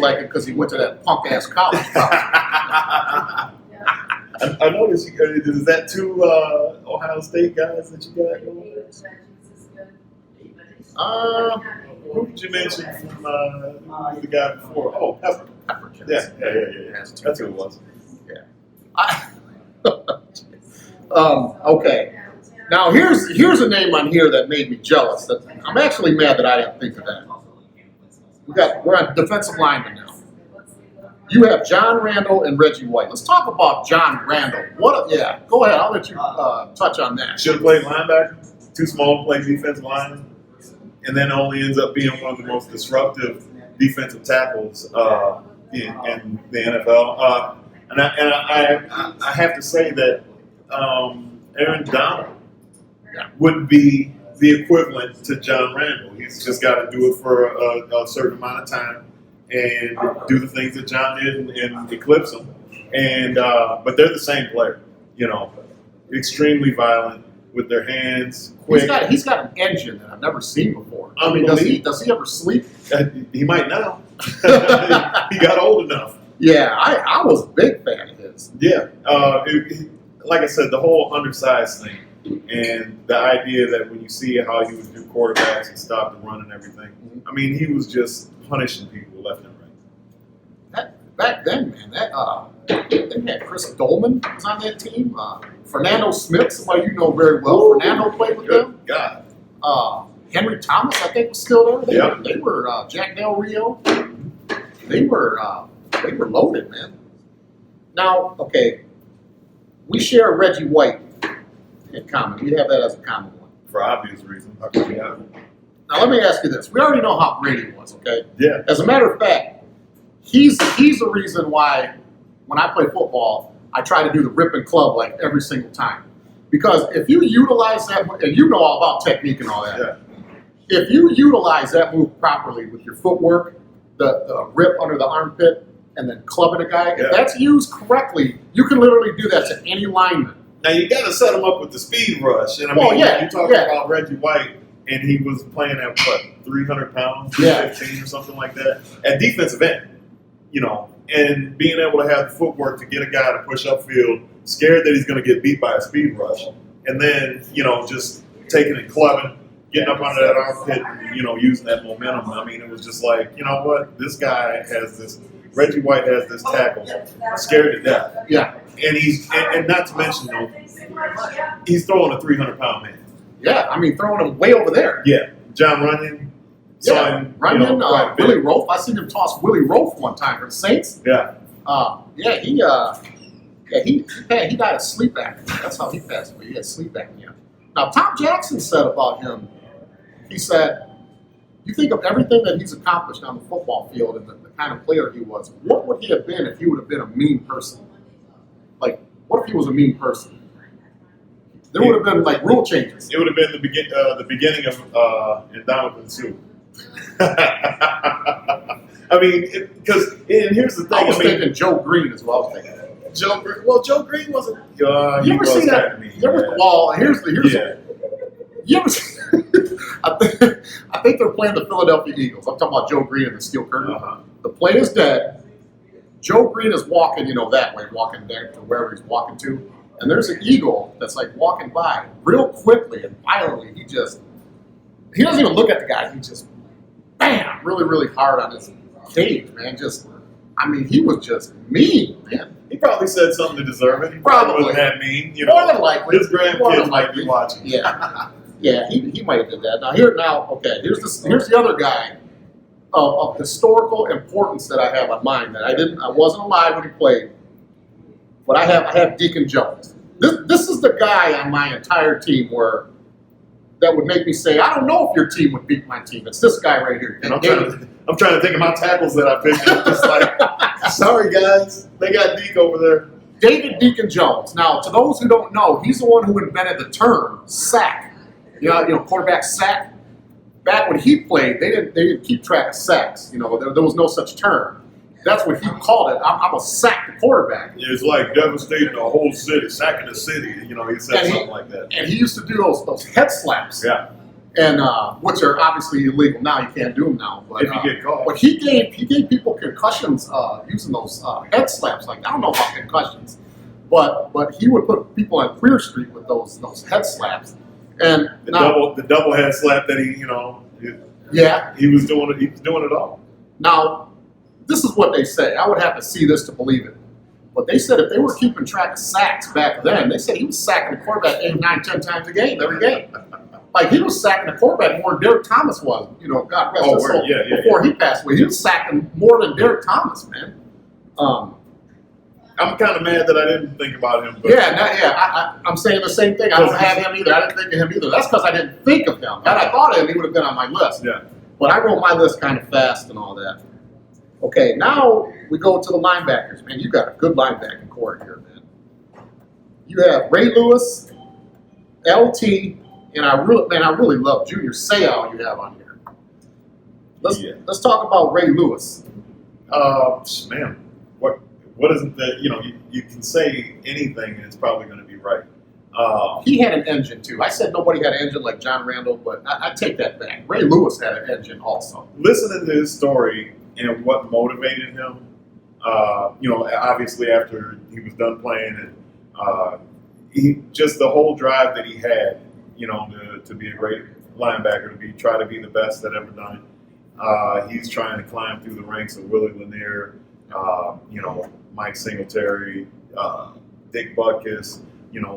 S2: like it because he went to that punk ass college.
S3: I noticed. Is that two Ohio State guys that you got going? Who did you mention from the guy before? Oh, Pepper. Yeah. That's who it was.
S2: Okay. Now here's a name on here that made me jealous. That I'm actually mad that I didn't think of that. We're on defensive linemen now. You have John Randall and Reggie White. Let's talk about John Randall. Go ahead. I'll let you touch on that.
S3: Should have played linebacker. Too small to play defensive line, and then only ends up being one of the most disruptive defensive tackles in the NFL. And I have to say that Aaron Donald would be the equivalent to John Randall. He's just got to do it for a certain amount of time and do the things that John did and eclipse him. And but they're the same player, extremely violent, with their hands, quick.
S2: He's got an engine that I've never seen before. I mean, does he ever sleep?
S3: He might now. He got old enough.
S2: Yeah, I was a big fan of his.
S3: Yeah. Like I said, the whole undersized thing and the idea that when you see how he would do quarterbacks and stop the run and everything, I mean, he was just punishing people left and right.
S2: Back then, man, they had Chris Dolman was on that team. Fernando Smith, somebody you know very well. Fernando played with them.
S3: God.
S2: Henry Thomas, I think, was still there.
S3: Yep.
S2: They were Jack Del Rio. They were loaded, man. Now, okay, we share Reggie White in common. We have that as a common one.
S3: For obvious reasons.
S4: Yeah.
S2: Now, let me ask you this. We already know how great he was, okay?
S3: Yeah.
S2: As a matter of fact, he's the reason why when I play football, I try to do the rip and club like every single time. Because if you utilize that, and you know all about technique and all that,
S3: Yeah.
S2: if you utilize that move properly with your footwork, the rip under the armpit, and then clubbing a guy,
S3: Yeah.
S2: if that's used correctly, you can literally do that to any lineman.
S3: Now you got to set him up with the speed rush, and I
S2: Well,
S3: mean,
S2: yeah,
S3: you talking
S2: yeah.
S3: about Reggie White, and he was playing at what 300 pounds,
S2: Yeah.
S3: 315 or something like that, at defensive end, and being able to have the footwork to get a guy to push upfield, scared that he's going to get beat by a speed rush, and then just taking and clubbing, getting up under that armpit, using that momentum. I mean, it was just like, you know what, this guy has this. Reggie White has this tackle scared to death.
S2: Yeah.
S3: And and not to mention, he's throwing a 300-pound man.
S2: Yeah, I mean, throwing him way over there.
S3: Yeah. John Runyon saw
S2: Yeah,
S3: him.
S2: Runyon,
S3: quite a bit.
S2: Willie Rofe. I seen him toss Willie Rofe one time for the Saints.
S3: Yeah.
S2: He died of sleep apnea. That's how he passed away. He had sleep apnea. Now, Tom Jackson said about him, he said, you think of everything that he's accomplished on the football field and the kind of player he was, what would he have been if he would have been a mean person? Like, what if he was a mean person? There would have been, like, rule changes.
S3: It would have been the beginning of Indomitable Sue. I mean, because here's the thing.
S2: I was thinking Joe Green is what I was thinking.
S3: Joe Green wasn't.
S2: You ever seen that? Here's
S3: Yeah.
S2: You ever see, I think they're playing the Philadelphia Eagles. I'm talking about Joe Green and the Steel Curtain. The play is dead. Joe Green is walking, that way, walking there to wherever he's walking to. And there's an eagle that's like walking by real quickly and violently. He doesn't even look at the guy. He just, bam, really, really hard on his cage, man. He was just mean, man.
S3: He probably said something to deserve it. He
S2: Probably.
S3: wasn't that mean.
S2: More than likely.
S3: His grandkids might be watching.
S2: Yeah. Yeah, he might have did that. Here's the other guy of historical importance that I have on mine that I wasn't alive when he played, but I have Deacon Jones. This is the guy on my entire team that would make me say, I don't know if your team would beat my team. It's this guy right here.
S3: And I'm trying to think of my tackles that I picked. I'm just like, sorry guys, they got Deke over there.
S2: David Deacon Jones. Now, to those who don't know, he's the one who invented the term sack. Quarterback sack. Back when he played, they didn't keep track of sacks. There was no such term. That's what he called it. I'm gonna sack the quarterback.
S3: It's like devastating the whole city, sacking the city. He said something like that.
S2: And he used to do those head slaps.
S3: Yeah.
S2: And which are obviously illegal now. You can't do them now. But,
S3: If you get caught.
S2: But he gave people concussions using those head slaps. Like, I don't know about concussions, but he would put people on Queer Street with those head slaps. And
S3: The double head slap that he was doing it. He was doing it all.
S2: Now, this is what they say. I would have to see this to believe it. But they said if they were keeping track of sacks back then, they said he was sacking the quarterback 8, 9, 10 times a game, every game. Like, he was sacking the quarterback more than Derek Thomas was. God rest his soul. Before he passed away, he was sacking more than Derek Thomas, man.
S3: I'm kind of mad that I didn't think about him. But
S2: I'm saying the same thing. I don't have him either. I didn't think of him either. That's because I didn't think of him. Had I thought of him, he would have been on my list.
S3: Yeah.
S2: But I wrote my list kind of fast and all that. Okay, now we go to the linebackers. Man, you got a good linebacking core here, man. You have Ray Lewis, LT, and I really love Junior Seau you have on here. Let's talk about Ray Lewis.
S3: Man, what isn't that? You can say anything and it's probably going to be right.
S2: He had an engine too. I said nobody had an engine like John Randall, but I take that back. Ray Lewis had an engine also.
S3: Listening to his story and what motivated him, obviously after he was done playing, and he just the whole drive that he had, to be a great linebacker, try to be the best that ever done it. He's trying to climb through the ranks of Willie Lanier, Mike Singletary, Dick Butkus,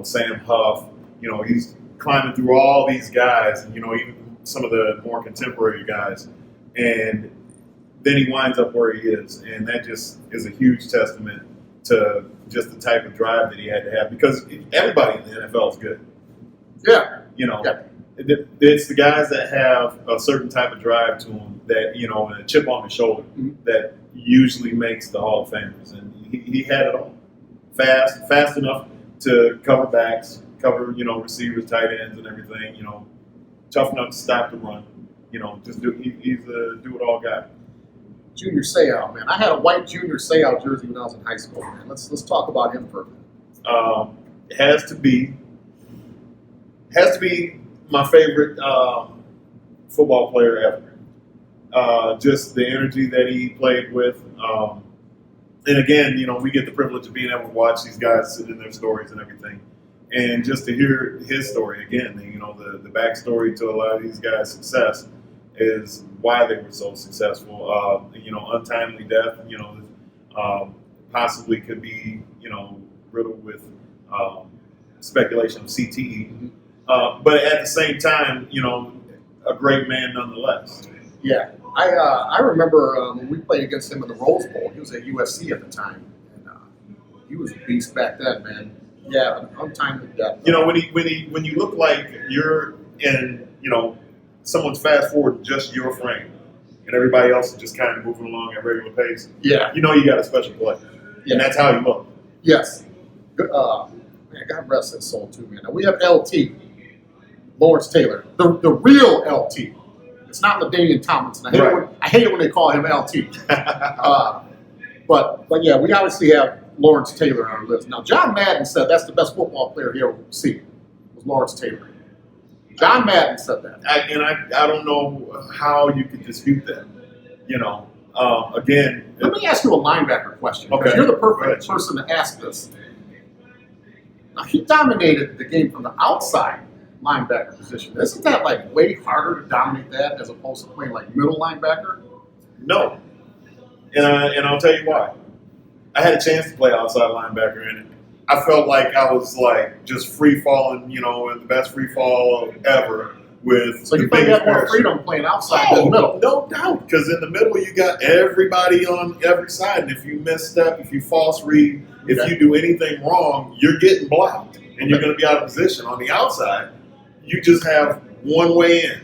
S3: Sam Huff. He's climbing through all these guys, and even some of the more contemporary guys, and then he winds up where he is, and that just is a huge testament to just the type of drive that he had to have, because everybody in the NFL is good.
S2: Yeah.
S3: Yeah. It's the guys that have a certain type of drive to them that, and a chip on the shoulder that usually makes the Hall of Famers. And he had it all. Fast enough to cover backs, cover, receivers, tight ends, and everything, tough enough to stop the run. He's a do-it-all guy.
S2: Junior Seau, man. I had a white Junior Seau jersey when I was in high school, man. Let's talk about him for a minute.
S3: It has to be my favorite football player ever. Just the energy that he played with. And again, we get the privilege of being able to watch these guys sit in their stories and everything. And just to hear his story again, the backstory to a lot of these guys' success is why they were so successful. Untimely death, possibly could be, riddled with speculation of CTE. But at the same time, a great man nonetheless.
S2: Yeah. I remember when we played against him in the Rose Bowl. He was at USC at the time. And he was a beast back then, man. Yeah, untimely death.
S3: When you look like you're in, someone's fast forward just your frame, and everybody else is just kind of moving along at regular pace.
S2: Yeah.
S3: You got a special play. Yeah. And that's how you look.
S2: Yes. Good, man, God rest his soul too, man. Now we have LT, Lawrence Taylor, the real LT. It's not LaDainian Tomlinson. I hate it when they call him LT. But yeah, we obviously have Lawrence Taylor on our list. Now, John Madden said that's the best football player he ever seen, was Lawrence Taylor. John Madden said that.
S3: I don't know how you could dispute that. Again.
S2: Let me ask you a linebacker question, because you're the perfect person to ask this. Now, he dominated the game from the outside linebacker position. Isn't that way harder to dominate that as opposed to playing middle linebacker?
S3: No. And I'll tell you why. I had a chance to play outside linebacker, and I felt like I was just free falling, in the best free fall ever with.
S2: So you probably got more freedom playing outside than middle.
S3: No doubt, because in the middle you got everybody on every side, and if you misstep, if you false read, if you do anything wrong, you're getting blocked, and you're going to be out of position. On the outside, you just have one way in,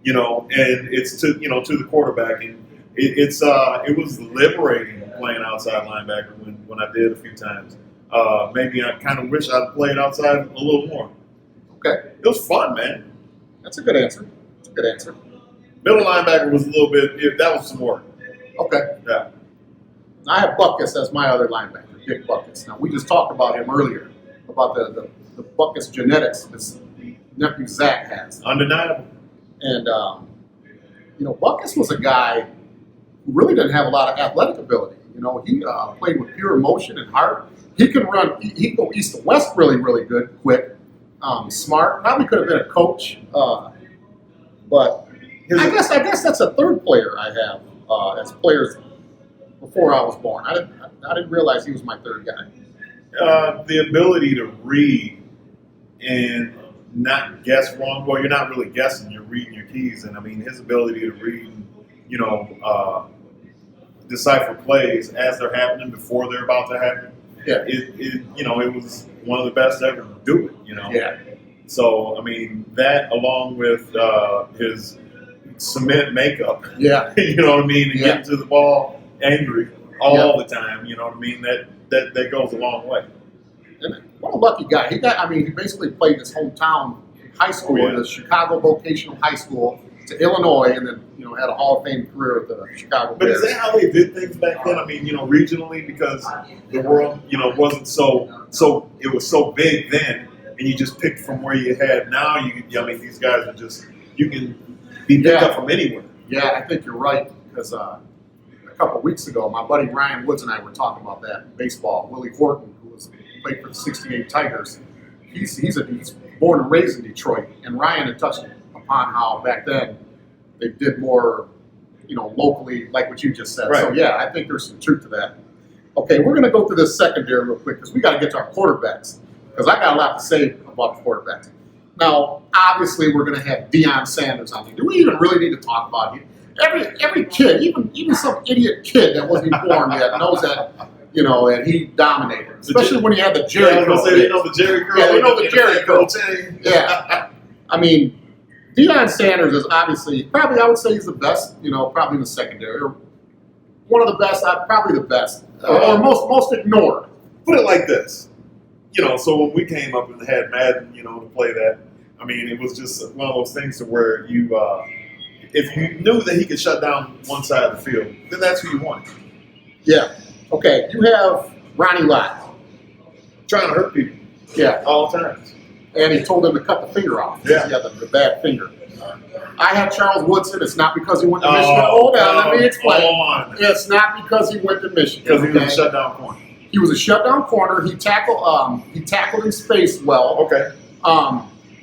S3: and it's to the quarterback, and it was liberating playing outside linebacker when I did a few times. Maybe I kind of wish I'd played outside a little more.
S2: Okay.
S3: It was fun, man.
S2: That's a good answer.
S3: Middle linebacker was a little bit, that was some work.
S2: Okay.
S3: Yeah.
S2: I have Butkus as my other linebacker, Dick Butkus. Now, we just talked about him earlier, about the Butkus genetics his nephew Zach has.
S3: Undeniable.
S2: And, Butkus was a guy who really didn't have a lot of athletic ability. He played with pure emotion and heart. He can run, he can go east to west really, really good, quick, smart. Probably could have been a coach. But I guess that's a third player I have as players before I was born. I didn't realize he was my third guy.
S3: The ability to read and not guess wrong. Well, you're not really guessing. You're reading your keys. And, his ability to read, decipher plays as they're happening before they're about to happen.
S2: Yeah.
S3: It was one of the best ever to do it,
S2: Yeah.
S3: So, that along with his cement makeup.
S2: Yeah.
S3: And getting to the ball angry all the time, that goes a long way.
S2: And what a lucky guy. He basically played his hometown high school at the Chicago Vocational High School to Illinois, and then, had a Hall of Fame career at the Chicago Bears.
S3: But is that how they did things back then? Regionally, because the world, wasn't so it was so big then and you just picked from where you had. Now these guys are just, you can be picked up from anywhere.
S2: Yeah, I think you're right, because a couple of weeks ago, my buddy Ryan Woods and I were talking about that in baseball. Willie Horton, who played for the '68 Tigers, he's born and raised in Detroit, and Ryan had touched upon how back then they did more, locally, like what you just said.
S3: Right.
S2: So yeah, I think there's some truth to that. Okay, we're going to go through this secondary real quick because we got to get to our quarterbacks, because I got a lot to say about the quarterbacks. Now, obviously, we're going to have Deion Sanders on here. Do we even really need to talk about him? Every kid, even some idiot kid that wasn't even born yet, knows that, and he dominated. Especially when he had the Jerry curl.
S3: They know the Jerry curl.
S2: Yeah, they know the Jerry curl. Yeah. I mean, Deion Sanders is obviously, I would say he's the best, probably in the secondary. Or one of the best, probably the best. Or most ignored.
S3: Put it like this. So when we came up and had Madden, to play that, I mean, it was just one of those things to where if you knew that he could shut down one side of the field, then that's who you wanted.
S2: Yeah. Okay, you have Ronnie Lott.
S3: Trying to hurt people.
S2: Yeah.
S3: All times.
S2: And he told him to cut the finger off.
S3: Yeah.
S2: He had the bad finger. I had Charles Woodson. It's not because he went to Michigan. Hold on, let me explain. It's not because he went to Michigan.
S3: Because he was a shutdown corner.
S2: He was a shutdown corner. He tackled in space well.
S3: Okay.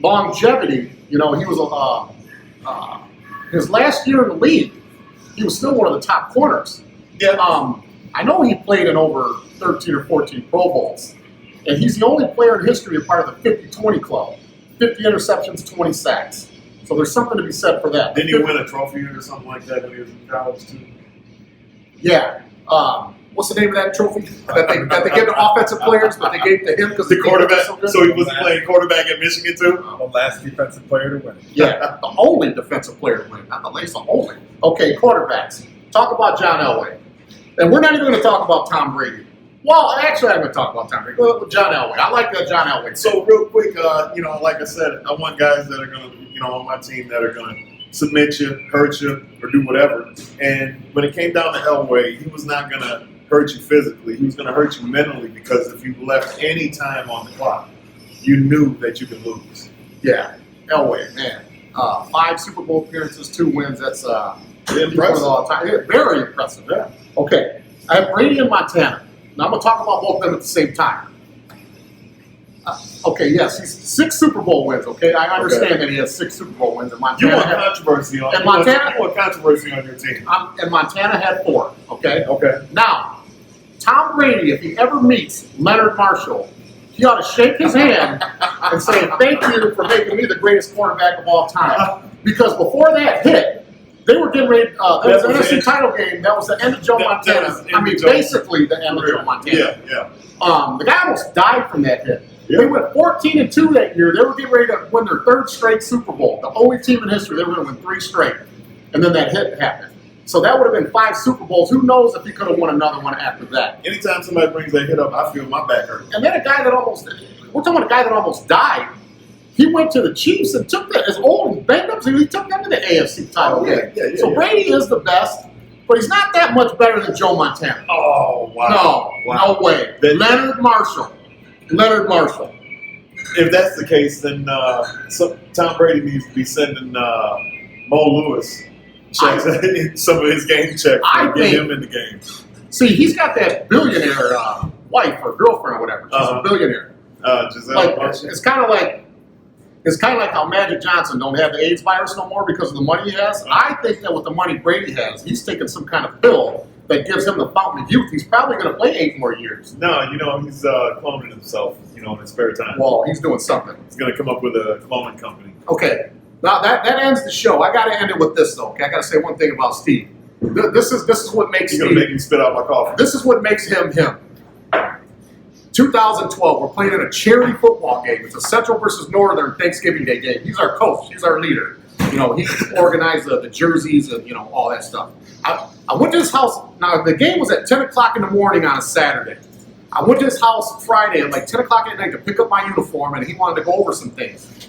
S2: Longevity, he was his last year in the league, he was still one of the top corners.
S3: Yeah.
S2: I know he played in over 13 or 14 Pro Bowls, and he's the only player in history a part of the 50-20 club. 50 interceptions, 20 sacks. So there's something to be said for that.
S3: Didn't he win a trophy or something like that when he was in college too?
S2: Yeah. What's the name of that trophy that they give to offensive players, but they gave to him because
S3: the quarterback? So he wasn't playing quarterback at Michigan too?
S4: The last defensive player to win.
S2: Yeah, the only defensive player to win, not the latest, the only. Okay, quarterbacks. Talk about John Elway. And we're not even going to talk about Tom Brady. Well, actually, I'm going to talk about Tom Brady. Well, John Elway. I like that John Elway.
S3: So real quick, like I said, I want guys that are going to, on my team that are going to submit you, hurt you, or do whatever. And when it came down to Elway, he was not going to hurt you physically. He was going to hurt you mentally, because if you left any time on the clock, you knew that you could lose.
S2: Yeah, Elway, man. 5 Super Bowl appearances, 2 wins. That's
S3: impressive.
S2: All time. Yeah, very impressive. Yeah. Okay, I have Brady and Montana. Now I'm going to talk about both of them at the same time. Okay, yes, he's 6 Super Bowl wins. Okay, I understand that he has 6 Super Bowl wins, and Montana.
S3: You want controversy on?
S2: And Montana.
S3: You want controversy on your team?
S2: And Montana had 4. Okay.
S3: Okay.
S2: Now, Tom Brady, if he ever meets Leonard Marshall, he ought to shake his hand and say, "Thank you for making me the greatest quarterback of all time." Because before that hit, they were getting ready. That was the NFC title game. That was the end of Joe Montana. Basically the end of Joe Montana.
S3: Yeah.
S2: The guy almost died from that hit.
S3: Yeah.
S2: They went 14-2 that year. They were getting ready to win their 3rd straight Super Bowl. The only team in history. They were going to win 3 straight. And then that hit happened. So that would have been 5 Super Bowls. Who knows if he could have won another one after that.
S3: Anytime somebody brings that hit up, I feel my back hurt.
S2: And then we're talking about a guy that almost died. He went to the Chiefs and took that, as old and banged up, so he took them to the AFC title game. So Brady is the best, but he's not that much better than Joe Montana.
S3: Oh, wow.
S2: No way. Leonard Marshall.
S3: If that's the case, then Tom Brady needs to be sending Mo Lewis checks, some of his game checks to get him in the game.
S2: See, he's got that billionaire wife or girlfriend or whatever. She's a billionaire.
S3: Giselle.
S2: It's kind of like how Magic Johnson don't have the AIDS virus no more because of the money he has. I think that with the money Brady has, he's taking some kind of pill that gives him the fountain of youth. He's probably going to play 8 more years.
S3: No, he's cloning himself, in his spare time.
S2: Well, he's doing something.
S3: He's going to come up with a cloning company.
S2: Okay. Now that ends the show. I got to end it with this though. Okay, I got to say one thing about Steve. This is what makes
S3: You're going to make him spit out my coffee.
S2: This is what makes him him. 2012, we're playing in a charity football game. It's a Central versus Northern Thanksgiving Day game. He's our coach. He's our leader. He organized the jerseys and all that stuff. I went to his house. Now the game was at 10 o'clock in the morning on a Saturday. I went to his house Friday at like 10 o'clock at night to pick up my uniform, and he wanted to go over some things.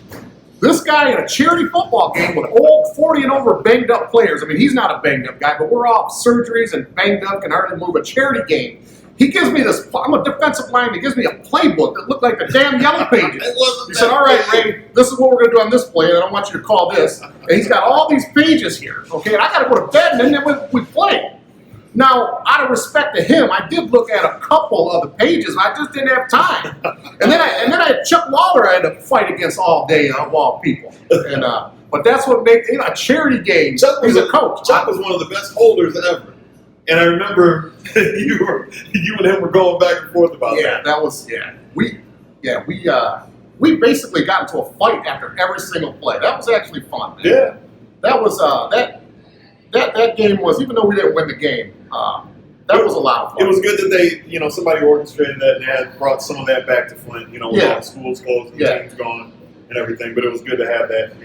S2: This guy in a charity football game with old 40 and over banged up players. I mean, he's not a banged up guy, but we're all surgeries and banged up, can hardly move. A charity game. He gives me this, I'm a defensive lineman, he gives me a playbook that looked like the damn yellow pages. He said, all right, Ray, this is what we're going to do on this play, and I don't want you to call this. And he's got all these pages here, okay, and I got to go to bed, and then we play. Now, out of respect to him, I did look at a couple of the pages, and I just didn't have time. And then I had Chuck Lawler I had to fight against all day, of all people. And but that's what makes a charity game. He's a coach.
S3: Chuck was one of the best holders ever. And I remember you and him were going back and forth about that.
S2: Yeah, that was we basically got into a fight after every single play. That was actually fun, man.
S3: Yeah.
S2: That was that game was, even though we didn't win the game, that was a lot of fun.
S3: It was good that they, somebody orchestrated that and had brought some of that back to Flint, with all the schools closed and the teams gone and everything. But it was good to have that,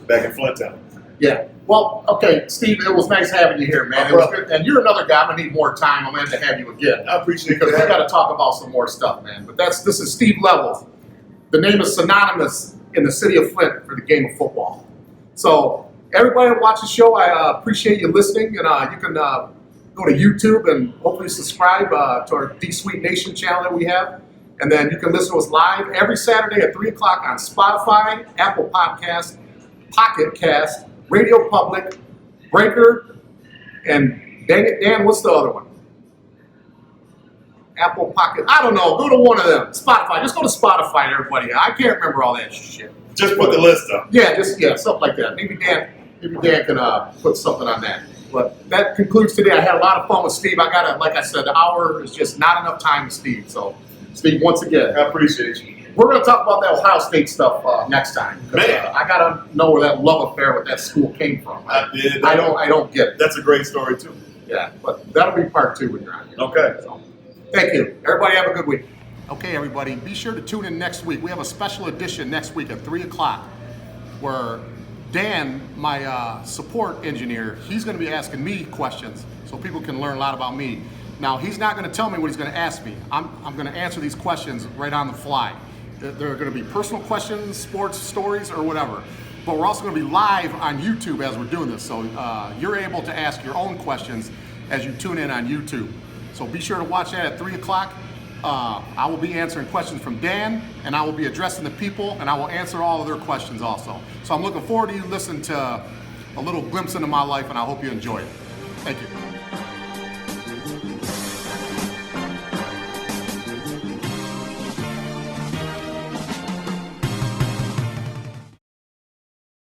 S3: back in Flint town.
S2: Yeah. Well, okay, Steve, it was nice having you here, man. It was good. And you're another guy. I'm gonna need more time. I'm gonna have to have you again.
S3: I appreciate it.
S2: Because we got to talk about some more stuff, man. But this is Steve Levels. The name is synonymous in the city of Flint for the game of football. So everybody that watches the show, I appreciate you listening, and you can go to YouTube and hopefully subscribe to our D Sweet Nation channel that we have. And then you can listen to us live every Saturday at 3 o'clock on Spotify, Apple Podcasts, Pocket Cast, Radio Public, Breaker, and dang it, Dan, what's the other one? Apple Pocket. I don't know. Go to one of them. Spotify. Just go to Spotify, everybody. I can't remember all that shit.
S3: Just put the list up.
S2: Yeah, something like that. Maybe Dan can put something on that. But that concludes today. I had a lot of fun with Steve. Like I said, the hour is just not enough time with Steve. So, Steve, once again,
S3: I appreciate you.
S2: we're going to talk about that Ohio State stuff next time. I got to know where that love affair with that school came from. I don't get it.
S3: That's a great story, too.
S2: Yeah, but that'll be part 2 when you're on here.
S3: Okay.
S2: So, thank you. Everybody have a good week. Okay, everybody, be sure to tune in next week. We have a special edition next week at 3 o'clock where Dan, my support engineer, he's going to be asking me questions so people can learn a lot about me. Now, he's not going to tell me what he's going to ask me. I'm going to answer these questions right on the fly. They're going to be personal questions, sports stories, or whatever. But we're also going to be live on YouTube as we're doing this. So you're able to ask your own questions as you tune in on YouTube. So be sure to watch that at 3 o'clock. I will be answering questions from Dan, and I will be addressing the people, and I will answer all of their questions also. So I'm looking forward to you listening to a little glimpse into my life, and I hope you enjoy it. Thank you.